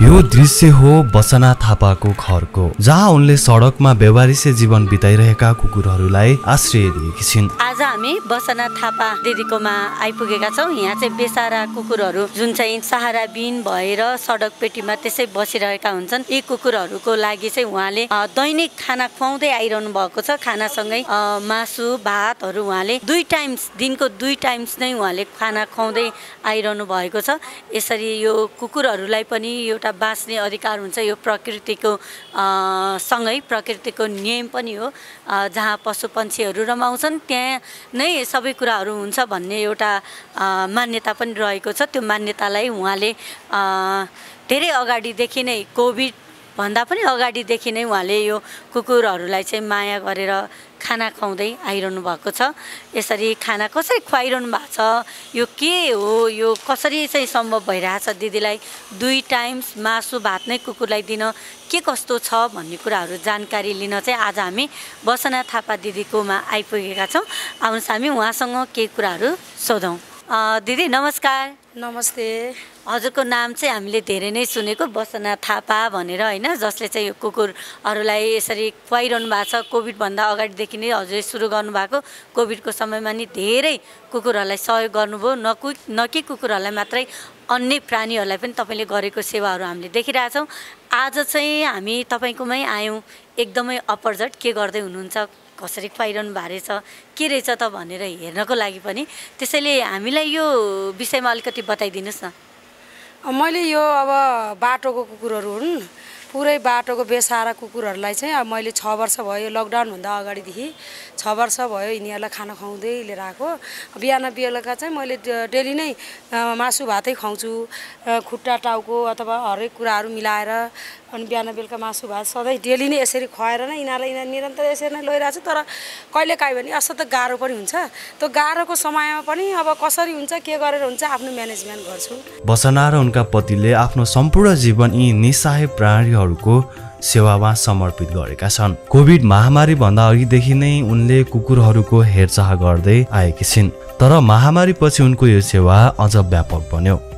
यो दृश्य हो बसना थापाको घरको, जहाँ उनले सडकमा व्यवहारिसे जीवन बिताइरहेका कुकुरहरूलाई आश्रय दिएकी छिन्। आज हामी बसना थापा दिदीकोमा आइपुगेका छौँ। यहाँ चाहिँ बेसारा कुकुरहरू जुन चाहिँ सहारा बिन भएर सडक पेटीमा त्यसै बसिरहेका हुन्छन्। यी कुकुरहरूको लागि चाहिँ उहाँले दैनिक खाना खुवाउँदै आइरहनु भएको छ। खानासँगै मासु भातहरू उहाँले दिनको दुई टाइम्स नै उहाँले खाना खुवाउँदै आइरहनु भएको छ। यसरी यो कुकुरहरूलाई पनि एउटा बाँच्ने अधिकार हुन्छ। यो प्रकृतिको सँगै प्रकृतिको नियम पनि हो। जहाँ पशु पन्छीहरू रमाउँछन् त्यहाँ नै सबै कुराहरू हुन्छ भन्ने एउटा मान्यता पनि रहेको छ। त्यो मान्यतालाई उहाँले धेरै अगाडिदेखि नै कोभिड भन्दा पनि अगाडिदेखि नै उहाँले यो कुकुरहरूलाई चाहिँ माया गरेर खाना खुवाउँदै आइरहनु भएको छ। यसरी खाना कसरी खुवाइरहनु भएको छ, यो के हो, यो कसरी चाहिँ सम्भव भइरहेछ दिदीलाई 2 टाइम्स मासु भात नै कुकुरलाई दिन के कस्तो छ भन्ने कुराहरू जानकारी लिन चाहिँ आज हामी बसना थापा दिदीकोमा आइपुगेका छौँ। आउनुहोस् हामी उहाँसँग केही कुराहरू सोधौँ। दिदी नमस्कार। नमस्ते। हजुरको नाम चाहिँ हामीले धेरै नै सुनेको बसना थापा भनेर होइन, जसले चाहिँ यो कुकुरहरूलाई यसरी खुवाइरहनु भएको छ। कोभिडभन्दा अगाडिदेखि नै हजुरले सुरु गर्नुभएको। कोभिडको समयमा नि धेरै कुकुरहरूलाई सहयोग गर्नुभयो। न कि कुकुरहरूलाई मात्रै, अन्य प्राणीहरूलाई पनि तपाईँले गरेको सेवाहरू हामीले देखिरहेछौँ। आज चाहिँ हामी तपाईँकोमै आयौँ। एकदमै अपरझट के गर्दै हुनुहुन्छ, कसरी खुवाइरहनु भएको रहेछ, के रहेछ त भनेर हेर्नको लागि पनि। त्यसैले हामीलाई यो विषयमा अलिकति बताइदिनुहोस् न। मैले यो अब बाटोको कुकुरहरू हुन्, पुरै बाटोको बेसारा कुकुरहरूलाई चाहिँ अब मैले 6 वर्ष भयो, लकडाउनभन्दा अगाडिदेखि 6 वर्ष भयो यिनीहरूलाई खाना खुवाउँदै लिएर आएको। बिहान बेलुका चाहिँ मैले डेली नै मासु भातै खुवाउँछु, खुट्टा टाउको अथवा हरेक कुराहरू मिलाएर। अनि बिहान बेलुका मासु भात सधैँ डेली नै यसरी खुवाएर नै यिनीहरूलाई निरन्तर यसरी नै लगिरहेको छु। तर कहिलेकाहीँ भने असल त गाह्रो पनि हुन्छ। त्यो गाह्रोको समयमा पनि अब कसरी हुन्छ, के गरेर हुन्छ, आफ्नो म्यानेजमेन्ट गर्छु। बसना र उनका पतिले आफ्नो सम्पूर्ण जीवन यी निसहाय प्राणीहरूको सेवामा समर्पित गरेका छन्। कोभिड महामारी भन्दा अघिदेखि नै उनले कुकुरहरूको हेरचाह गर्दै आएकी छिन्। तर महामारी पछि उनको यो सेवा अझ व्यापक बन्यो।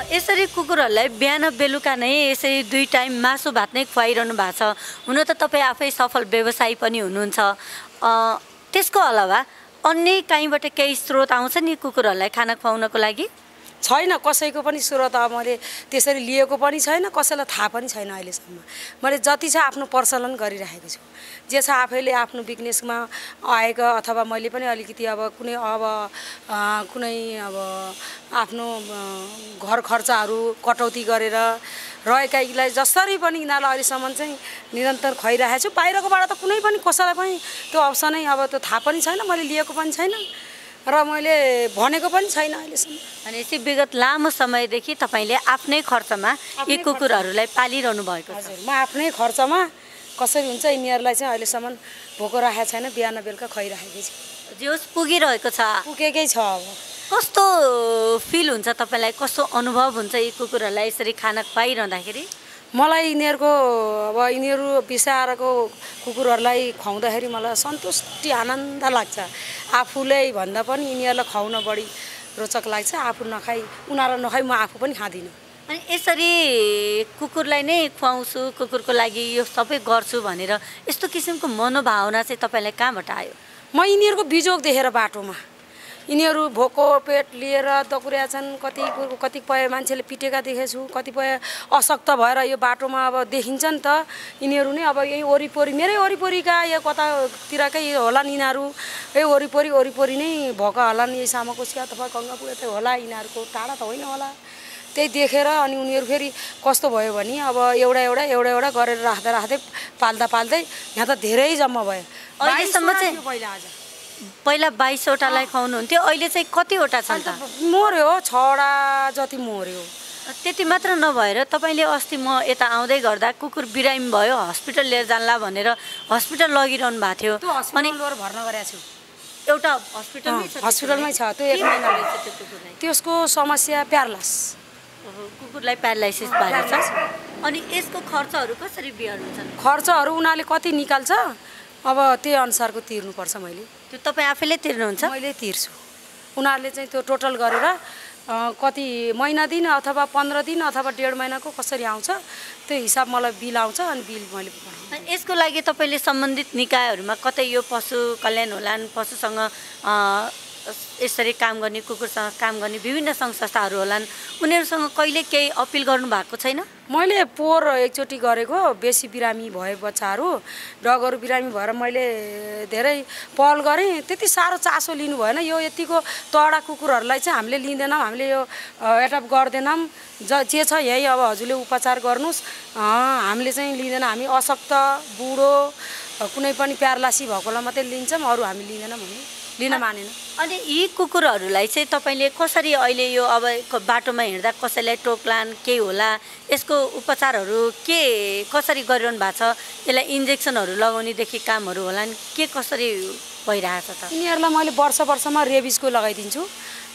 यसरी कुकुरहरूलाई बिहान बेलुका नै यसरी 2 टाइम मासु भात नै खुवाइरहनु भएको छ। हुन त तपाईँ आफै सफल व्यवसायी पनि हुनुहुन्छ। त्यसको अलावा अन्य कहीँबाट केही स्रोत आउँछ नि कुकुरहरूलाई खाना खुवाउनको लागि? छैन, कसैको पनि स्रोत मैले त्यसरी लिएको पनि छैन, कसैलाई थाहा पनि छैन अहिलेसम्म। मैले जति छ आफ्नो प्रचलन गरिरहेको छु। जे छ आफैले आफ्नो बिजनेसमा आएको अथवा मैले पनि अलिकति अब कुनै आफ्नो घर खर्चहरू कटौती गरेर रहेकालाई जसरी पनि यिनीहरूलाई अहिलेसम्म चाहिँ निरन्तर खुवाइरहेको छु। बाहिरकोबाट त कुनै पनि कसैलाई पनि त्यो अप्सनै अब त्यो थाहा पनि छैन, मैले लिएको पनि छैन र मैले भनेको पनि छैन अहिलेसम्म। भनेपछि विगत लामो समयदेखि तपाईँले आफ्नै खर्चमा यी कुकुरहरूलाई पालिरहनु भएको छ? हजुर, म आफ्नै खर्चमा कसरी हुन्छ यिनीहरूलाई चाहिँ अहिलेसम्म भोको राखेको छैन, बिहान बेलुका खुवाइराखेको छु। जे होस् पुगिरहेको छ, पुगेकै छ। अब कस्तो फिल हुन्छ तपाईँलाई, कस्तो अनुभव हुन्छ यी कुकुरहरूलाई यसरी खाना खुवाइरहँदाखेरि? मलाई यिनीहरू बिसारको कुकुरहरूलाई खुवाउँदाखेरि मलाई सन्तुष्टि आनन्द लाग्छ। आफूले भन्दा पनि यिनीहरूलाई खुवाउन बढी रोचक लाग्छ। आफू नखाई उनीहरू नखाई म आफू पनि खाँदिनँ। अनि यसरी कुकुरलाई नै खुवाउँछु, कुकुरको लागि यो सबै गर्छु भनेर यस्तो किसिमको मनोभावना चाहिँ तपाईँलाई कहाँबाट आयो? म यिनीहरूको बिजोग देखेर बाटोमा यिनीहरू भोको पेट लिएर दकुरेका छन्। कतिपय मान्छेले पिटेका देखेछु, कतिपय अशक्त भएर यो बाटोमा अब देखिन्छ नि त। यिनीहरू नै अब यही वरिपरि, मेरै वरिपरिका या कतातिरकै होलान् यिनीहरू, यही वरिपरि नै भएका होलान्। यही सामाकोसी अथवा गङ्गापुर यतै होला, यिनीहरूको टाढा त होइन होला। त्यही देखेर अनि उनीहरू फेरि कस्तो भयो भने अब एउटा गरेर राख्दै पाल्दै यहाँ त धेरै जम्मा भयो। अहिलेसम्म चाहिँ पहिला 22वटालाई खुवाउनुहुन्थ्यो, अहिले चाहिँ कतिवटा छन् त? मर्यो, 6वटा जति मर्यो। त्यति मात्र नभएर तपाईँले अस्ति म यता आउँदै गर्दा कुकुर बिरामी भयो, हस्पिटल लिएर जानला भनेर हस्पिटल लगिरहनु भएको थियो। अनि भर्ना गरेको छु। एउटा हस्पिटलमै छ। त्यो 1 महिना त्यसको समस्या प्यारालाइसिस, कुकुरलाई प्यारालाइसिस भएको छ। अनि यसको खर्चहरू कसरी बियर हुन्छन्? खर्चहरू उनीहरूले कति निकाल्छ अब त्यही अनुसारको तिर्नुपर्छ। मैले त्यो तपाईँ आफैले तिर्नुहुन्छ? मैले तिर्छु। उनीहरूले चाहिँ त्यो टोटल गरेर कति महिना दिन अथवा 15 दिन अथवा 1.5 महिनाको कसरी आउँछ त्यो हिसाब मलाई बिल आउँछ अनि बिल मैले पठाउँछु। यसको लागि तपाईँले सम्बन्धित निकायहरूमा कतै यो पशु कल्याण होलान्, पशुसँग यसरी काम गर्ने, कुकुरसँग काम गर्ने विभिन्न सङ्घ संस्थाहरू होलान्, उनीहरूसँग कहिले केही अपिल गर्नु भएको छैन? मैले पोहोर एकचोटि गरेको, बेसी बिरामी भए बच्चाहरू डगहरू बिरामी भएर मैले धेरै पहल गरेँ। त्यति साह्रो चासो लिनु भएन। यो यतिको तडा कुकुरहरूलाई चाहिँ हामीले लिँदैनौँ, हामीले यो एडप्ट गर्दैनौँ। जे छ यही अब हजुरले उपचार गर्नुहोस्, हामीले चाहिँ लिँदैन। हामी अशक्त बुढो कुनै पनि प्यारलासी भएकोलाई मात्रै लिन्छौँ, अरू हामी लिँदैनौँ, हामी लिन मानेन। अनि यी कुकुरहरूलाई चाहिँ तपाईँले कसरी अहिले यो अब बाटोमा हिँड्दा कसैलाई टोक्लान् केही होला, यसको उपचारहरू के कसरी गरिरहनु भएको छ? यसलाई इन्जेक्सनहरू लगाउनेदेखि कामहरू होलान्, के कसरी भइरहेछ त? यिनीहरूलाई मैले वर्षमा रेबिसको लगाइदिन्छु।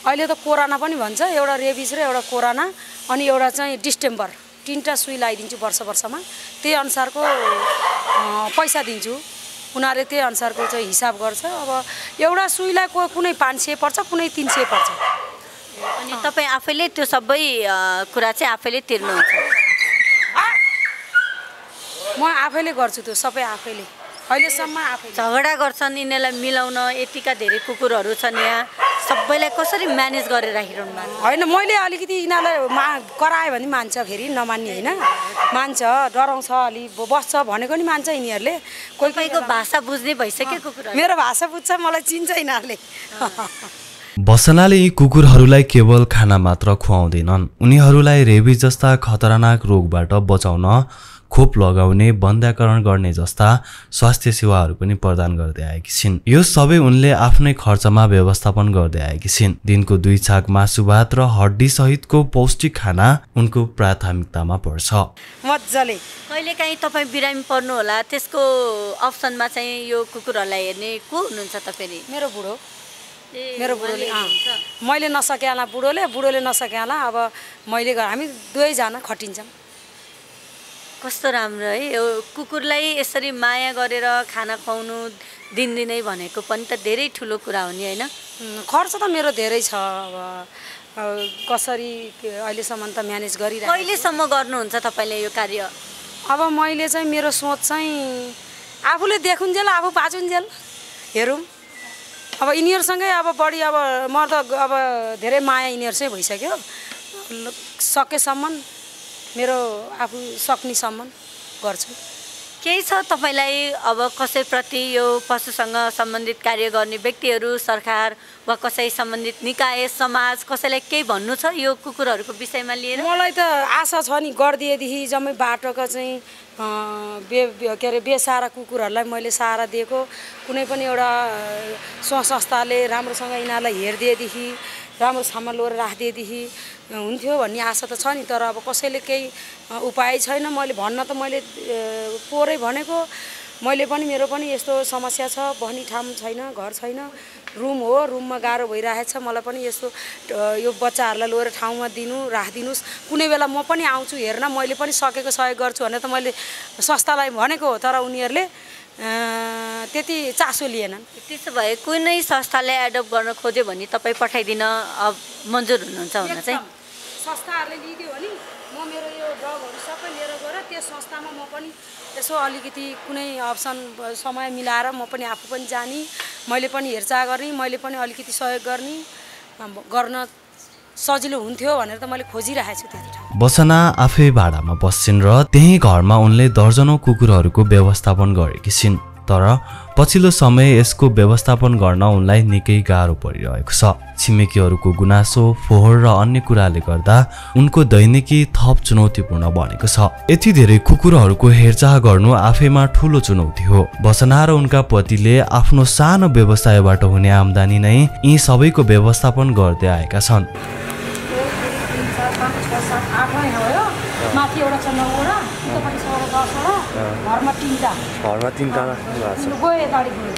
अहिले त कोरोना पनि भन्छ, एउटा रेबिस र एउटा कोरोना अनि एउटा चाहिँ डिस्टेम्बर, 3टा सुई लगाइदिन्छु वर्षमा। त्यही अनुसारको पैसा दिन्छु। उनीहरूले त्यही अनुसारको चाहिँ हिसाब गर्छ। अब एउटा सुईलाई कुनै 500 पर्छ, कुनै 300 पर्छ। अनि तपाईँ आफैले त्यो सबै कुरा चाहिँ आफैले तिर्नुहुन्छ? म आफैले गर्छु त्यो सबै आफैले, अहिलेसम्म आफै। झगडा गर्छन् यिनीहरूलाई मिलाउन, यतिका धेरै कुकुरहरू छन् यहाँ, सबैलाई कसरी म्यानेज गरेर राखिरहनु भएको? होइन, मैले अलिकति यिनीहरूलाई करायो भने मान्छ, फेरि नमान्ने होइन, मान्छ, डराउँछ, अलि बस्छ भनेको नि मान्छ यिनीहरूले। कोहीको भाषा बुझ्ने भइसक्यो कुकुर? मेरो भाषा बुझ्छ, मलाई चिन्छ यिनीहरूले। बसनाले यी कुकुरहरूलाई केवल खाना मात्र खुवाउँदैनन्, उनीहरूलाई रेबिज जस्ता खतरनाक रोगबाट बचाउन खोप लगाउने, बन्ध्याकरण गर्ने जस्ता स्वास्थ्य सेवाहरू पनि प्रदान गर्दै आएकी छिन्। यो सबै उनले आफ्नै खर्चमा व्यवस्थापन गर्दै आएकी छिन्। दिनको 2 छाक मासु भात र हड्डी सहितको पौष्टिक खाना उनको प्राथमिकतामा पर्छ। मजाले कहिलेकाहीँ तपाईँ बिरामी पर्नु होला, त्यसको अप्सनमा चाहिँ यो कुकुरहरूलाई हेर्ने को हुनुहुन्छ तपाईँले? मेरो बुढो, मेरो बुढोले। मैले नसकेला बुढोले नसकेला, अब मैले हामी दुवैजना खटिन्छौँ। कस्तो राम्रो है, यो कुकुरलाई यसरी माया गरेर खाना खुवाउनु दिनदिनै भनेको पनि त धेरै ठुलो कुरा हो नि, होइन? खर्च त मेरो धेरै छ। अब कसरी अहिलेसम्म त म्यानेज गरिरहेको। कहिलेसम्म गर्नुहुन्छ तपाईँले यो कार्य? अब मैले चाहिँ मेरो सोच चाहिँ आफूले देखुन्जेल, आफू बाँचुन्जेल हेरौँ। अब यिनीहरूसँगै अब बढी, अब म त अब धेरै माया यिनीहरूसँगै भइसक्यो। सकेसम्म मेरो आफू सक्नेसम्म गर्छु। केही छ तपाईँलाई अब कसैप्रति, यो पशुसँग सम्बन्धित कार्य गर्ने व्यक्तिहरू, सरकार वा कसै सम्बन्धित निकाय, समाज, कसैलाई केही भन्नु छ यो कुकुरहरूको विषयमा लिएर? मलाई त आशा छ नि, गरिदिएदेखि जम्मै बाटोका चाहिँ के अरे बेसहारा कुकुरहरूलाई मैले सहारा दिएको, कुनै पनि एउटा संस्थाले राम्रोसँग यिनीहरूलाई हेरिदिएदेखि, राम्रो ठाउँमा लगेर राखिदिएदेखि हुन्थ्यो भन्ने आशा त छ नि। तर अब कसैले केही उपाय छैन। मैले भन्न त मैले पोहोरै भनेको, मैले पनि मेरो पनि यस्तो समस्या छ, बस्ने ठाउँ छैन, घर छैन, रुम हो, रुममा गाह्रो भइरहेछ। मलाई पनि यस्तो यो बच्चाहरूलाई लगेर ठाउँमा राखिदिनुहोस्, कुनै बेला म पनि आउँछु हेर्न, मैले पनि सकेको सहयोग गर्छु भनेर त मैले संस्थालाई भनेको हो, तर उनीहरूले त्यति चासो लिएनन्। त्यसो भए कुनै संस्थाले एडप्ट गर्न खोज्यो भने तपाईँ पठाइदिन अब मन्जुर हुनुहुन्छ हुन चाहिँ? संस्थाहरूले लिदियो भने म मेरो यो डगहरू सबै लिएर गएर त्यस संस्थामा म पनि यसो अलिकति कुनै अप्सन समय मिलाएर म पनि आफू पनि जाने, मैले पनि हेरचाह गर्ने, मैले पनि अलिकति सहयोग गर्न सजिलो हुन्थ्यो भनेर त मैले खोजिरहेको छु त्यति ठाउँ। बसना आफै भाडामा बस्छिन् र त्यही घरमा उनले दर्जनौं कुकुरहरूको व्यवस्थापन गरेकी छिन्। तर पछिल्लो समय यसको व्यवस्थापन गर्न उनलाई निकै गाह्रो परिरहेको छ। छिमेकीहरूको गुनासो, फोहोर र अन्य कुराले गर्दा उनको दैनिकी थप चुनौतीपूर्ण बनेको छ। यति धेरै कुकुरहरूको हेरचाह गर्नु आफैमा ठूलो चुनौती हो। बसना र उनका पतिले आफ्नो सानो व्यवसायबाट हुने आम्दानी नै यी सबैको व्यवस्थापन गर्दै आएका छन्। माथि एउटा छ 9वटा, उतापट्टि 10वटा, घरमा 3टा, घरमा 3टा गयो यताडि गयो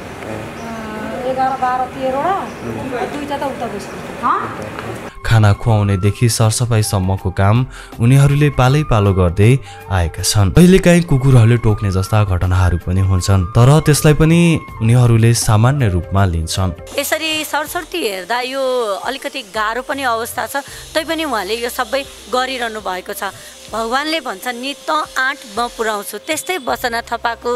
11, 12, 13वटा, 2टा त उता गइसक्यो। खाना खुवाउनेदेखि सरसफाइसम्मको काम उनीहरूले पालै-पालो गर्दै आएका छन्। कहिलेकाहीँ कुकुरहरूले टोक्ने जस्ता घटनाहरू पनि हुन्छन्, तर त्यसलाई पनि उनीहरूले सामान्य रूपमा लिन्छन्। यसरी सरसर्ती हेर्दा यो अलिकति गाह्रो पनि अवस्था छ, तैपनि उहाँले यो सबै गरिरहनु भएको छ। भगवानले भन्छन् नि त आँट म पुर्याउँछु, त्यस्तै बसना थापाको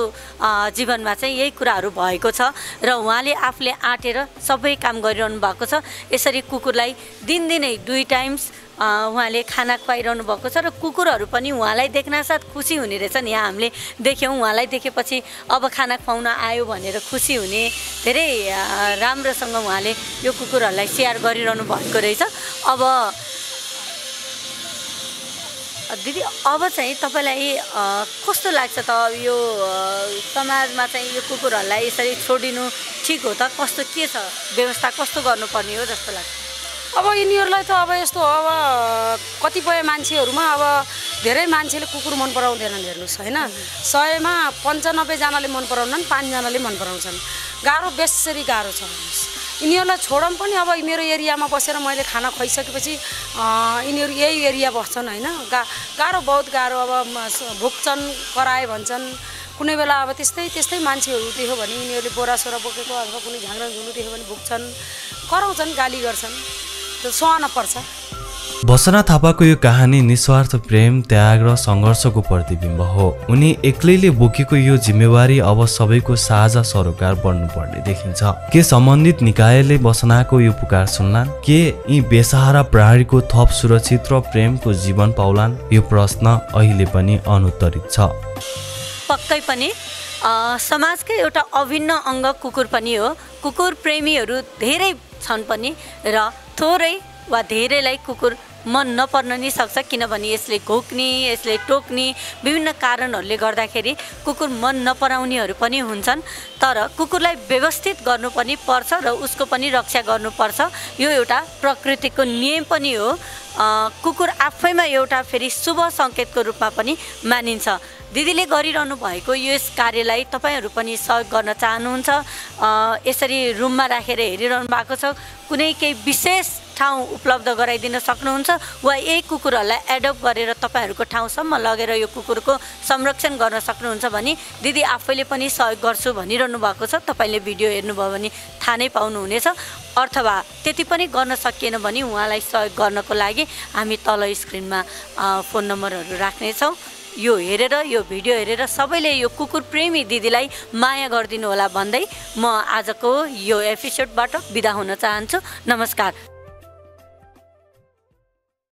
जीवनमा चाहिँ यही कुराहरू भएको छ र उहाँले आफूले आँटेर सबै काम गरिरहनु भएको छ। यसरी कुकुरलाई दिनदिनै 2 टाइम्स उहाँले खाना खुवाइरहनु भएको छ र कुकुरहरू पनि उहाँलाई देख्नासाथ खुसी हुने रहेछन्। यहाँ हामीले देख्यौँ, उहाँलाई देखेपछि अब खाना खुवाउन आयो भनेर खुसी हुने, धेरै राम्रोसँग उहाँले यो कुकुरहरूलाई स्याहार गरिरहनु भएको रहेछ। अब दिदी, अब चाहिँ तपाईँलाई कस्तो लाग्छ त यो समाजमा चाहिँ यो कुकुरहरूलाई यसरी छोडिनु ठिक हो त? कस्तो के छ व्यवस्था, कस्तो गर्नुपर्ने हो जस्तो लाग्छ? अब यिनीहरूलाई त अब यस्तो हो, अब कतिपय मान्छेहरूमा अब धेरै मान्छेले कुकुर मन पराउँदैनन्। हेर्नुहोस् होइन, 100मा 95 जनाले मन पराउनन्, 5 जनाले मन पराउँछन्। गाह्रो, बेसरी गाह्रो छ। यिनीहरूलाई छोडौँ पनि अब मेरो एरियामा बसेर मैले खाना खुवाइसकेपछि यिनीहरू यही एरिया बस्छन् होइन। गाह्रो, बहुत गाह्रो। अब भुक्छन्, कराए भन्छन्। कुनै बेला अब त्यस्तै मान्छेहरू देख्यो भने यिनीहरूले बोरासोरा बोकेको अथवा कुनै झाङ्रा झुलु देख्यो भने भुक्छन्, कराउँछन्, गाली गर्छन्, त्यो सहन पर्छ। बसना थापाको यो कहानी निस्वार्थ प्रेम, त्याग र सङ्घर्षको प्रतिबिम्ब हो। उनी एक्लैले बोकेको यो जिम्मेवारी अब सबैको साझा सरोकार बन्नुपर्ने देखिन्छ। के सम्बन्धित निकायले बसनाको यो पुकार सुन्लान्? के यी बेसहारा प्राणीको थप सुरक्षित र प्रेमको जीवन पाउलान्? यो प्रश्न अहिले पनि अनुत्तरित छ। पक्कै पनि समाजकै एउटा अभिन्न अङ्ग कुकुर पनि हो। कुकुर प्रेमीहरू धेरै छन् पनि र थोरै वा धेरैलाई कुकुर मन नपर्न नि सक्छ, किनभने यसले घोक्ने, यसले टोक्ने विभिन्न कारणहरूले गर्दाखेरि कुकुर मन नपराउनेहरू पनि हुन्छन्। तर कुकुरलाई व्यवस्थित गर्नु पनि पर्छ र उसको पनि रक्षा गर्नुपर्छ। यो एउटा प्रकृतिको नियम पनि हो। कुकुर आफैमा एउटा फेरि शुभ सङ्केतको रूपमा पनि मानिन्छ। दिदीले गरिरहनु भएको यस कार्यलाई तपाईँहरू पनि सहयोग गर्न चाहनुहुन्छ? यसरी रुममा राखेर हेरिरहनु भएको छ, कुनै केही विशेष ठाउँ उपलब्ध गराइदिन सक्नुहुन्छ वा यही कुकुरहरूलाई एडप्ट गरेर तपाईँहरूको ठाउँसम्म लगेर यो कुकुरको संरक्षण गर्न सक्नुहुन्छ भने दिदी आफैले पनि सहयोग गर्छु भनिरहनु भएको छ। तपाईँले भिडियो हेर्नुभयो भने थाहा नै पाउनुहुनेछ। अथवा त्यति पनि गर्न सकिएन भने उहाँलाई सहयोग गर्नको लागि हामी तल स्क्रिनमा फोन नम्बरहरू राख्नेछौँ। यो हेरेर, यो भिडियो हेरेर सबैले यो कुकुर प्रेमी दिदीलाई माया गरिदिनु होला भन्दै म आजको यो एपिसोडबाट बिदा हुन चाहन्छु। नमस्कार।